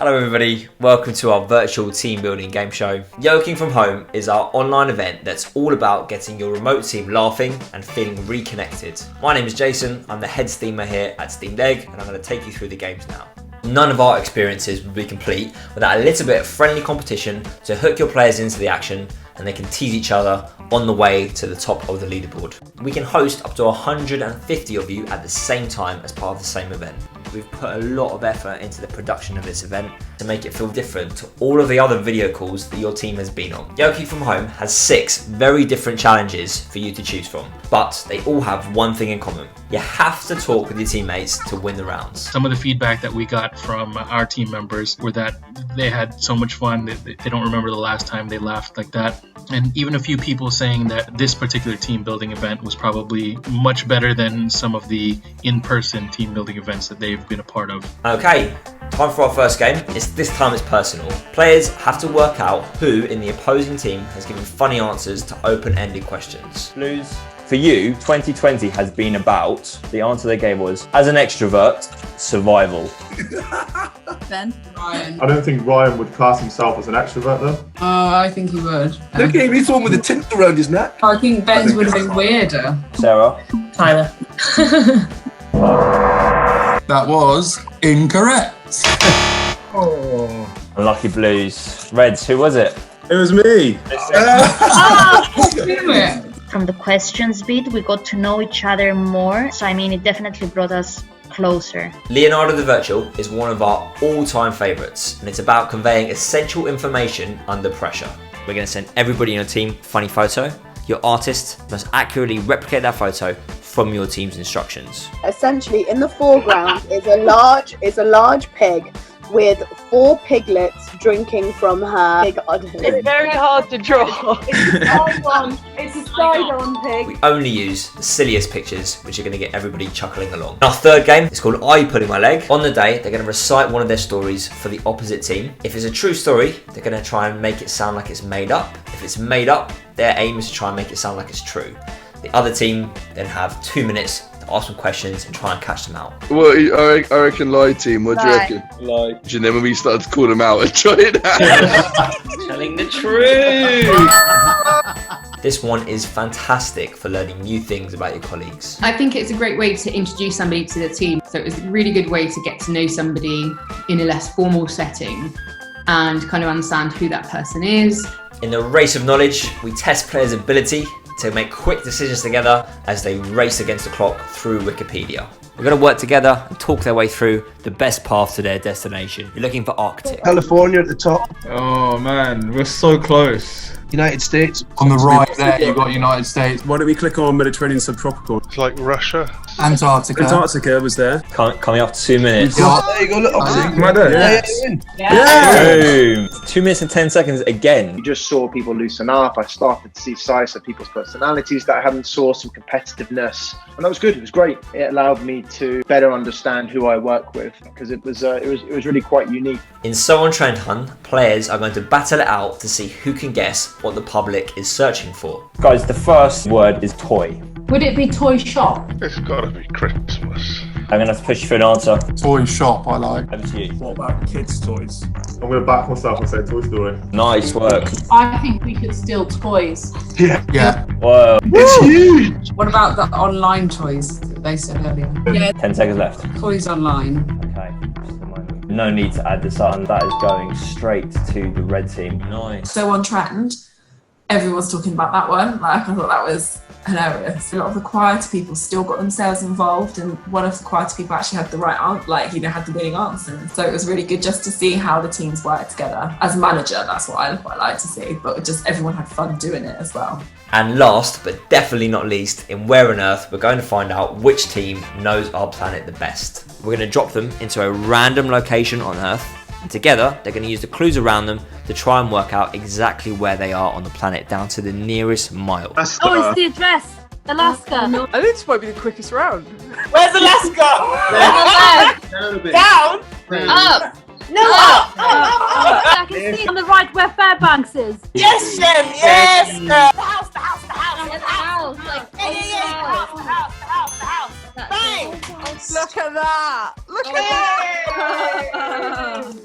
Hello everybody, welcome to our virtual team building game show. Yoking from Home is our online event that's all about getting your remote team laughing and feeling reconnected. My name is Jason, I'm the head steamer here at Steamed Egg, and I'm going to take you through the games now. None of our experiences would be complete without a little bit of friendly competition to hook your players into the action and they can tease each other on the way to the top of the leaderboard. We can host up to 150 of you at the same time as part of the same event. We've put a lot of effort into the production of this event to make it feel different to all of the other video calls that your team has been on. Yoking from Home has 6 very different challenges for you to choose from, but they all have one thing in common. You have to talk with your teammates to win the rounds. Some of the feedback that we got from our team members were that they had so much fun that they don't remember the last time they laughed like that. And even a few people saying that this particular team building event was probably much better than some of the in-person team building events that they've been a part of. Okay, time for our first game. This time it's personal. Players have to work out who in the opposing team has given funny answers to open-ended questions. Blues, for you, 2020 has been about, the answer they gave was, as an extrovert, survival. Ben? Ryan. I don't think Ryan would class himself as an extrovert though. Oh, I think he would. Look at him, he's the one with the tint around his neck. I think Ben's would have been weirder. Sarah? Tyler. That was incorrect. Oh. Unlucky Blues. Reds, who was it? It was me. From the questions bit, we got to know each other more. So, it definitely brought us closer. Leonardo the Virtual is one of our all-time favourites, and it's about conveying essential information under pressure. We're going to send everybody in your team a funny photo. Your artist must accurately replicate that photo from your team's instructions. Essentially, in the foreground is a large pig with 4 piglets drinking from her pig udder. It's very hard to draw. It's a side-on pig. We only use the silliest pictures, which are going to get everybody chuckling along. Our third game is called Are You Pulling My Leg? On the day, they're going to recite one of their stories for the opposite team. If it's a true story, they're going to try and make it sound like it's made up. If it's made up, their aim is to try and make it sound like it's true. The other team then have 2 minutes to ask some questions and try and catch them out. Well, I reckon lie team, what do you reckon? Lie. And then when we started to call them out and try it out. Telling the truth! This one is fantastic for learning new things about your colleagues. I think it's a great way to introduce somebody to the team. So it was a really good way to get to know somebody in a less formal setting and kind of understand who that person is. In the race of knowledge, we test players' ability to make quick decisions together as they race against the clock through Wikipedia. We're going to work together and talk their way through the best path to their destination. You're looking for Arctic. California at the top. Oh man, we're so close. United States. On the right there, you've got United States. Why don't we click on Mediterranean subtropical? It's like Russia. Antarctica. Antarctica was there. Coming up to 2 minutes. There you go, look opposite. Am I there? Yeah. Boom! 2 minutes and 10 seconds again. You just saw people loosen up. I started to see sides of people's personalities that I hadn't saw, some competitiveness, and that was good. It was great. It allowed me to better understand who I work with because it was really quite unique. In So on Trend Hunt, players are going to battle it out to see who can guess what the public is searching for. Guys, the first word is toy. Would it be toy shop? It's gotta be Christmas. I'm going to have to push you for an answer. Toy shop, I like. Over to you. What about kids' toys? I'm going to back myself and say Toy Story. Nice work. I think we could steal toys. Yeah. Whoa. It's huge. What about the online toys that they said earlier? Yeah, 10 seconds left. toys online. Okay. Just a moment. No need to add this on. That is going straight to the red team. Nice. So on Trend, everyone's talking about that one. Like, I thought that was hilarious. A lot of the quieter people still got themselves involved, and one of the quieter people actually had the right answer, had the winning answer. So it was really good just to see how the teams work together. As a manager, that's what I quite like to see, but just everyone had fun doing it as well. And last, but definitely not least, in Where on Earth, we're going to find out which team knows our planet the best. We're going to drop them into a random location on Earth, and together they're going to use the clues around them to try and work out exactly where they are on the planet down to the nearest mile. Oh, it's the address. Alaska. I think this might be the quickest round. Where's Alaska? Down. Up. No, up. I can see on the right where Fairbanks is. Yes, Shem. Yes. The house. Like, the house. Bang. Look at that. Look at that.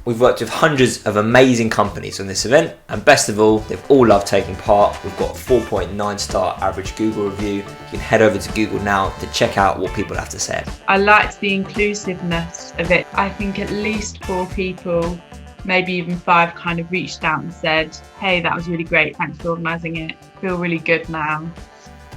We've worked with hundreds of amazing companies on this event, and best of all, they've all loved taking part. We've got a 4.9 star average Google review. You can head over to Google now to check out what people have to say. I liked the inclusiveness of it. I think at least 4 people, maybe even 5, kind of reached out and said, hey, that was really great, thanks for organising it. I feel really good now.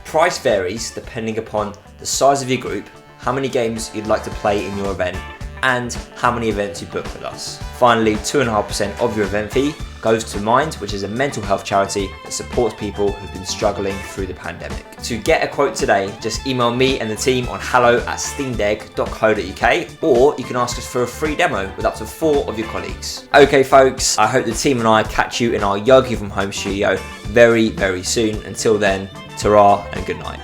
Price varies depending upon the size of your group, how many games you'd like to play in your event, and how many events you book with us. Finally, 2.5% of your event fee goes to Mind, which is a mental health charity that supports people who've been struggling through the pandemic. To get a quote today, just email me and the team on hello@steamdeck.co.uk, or you can ask us for a free demo with up to 4 of your colleagues. Okay folks, I hope the team and I catch you in our Yogi from Home studio very, very soon. Until then, ta-ra and good night.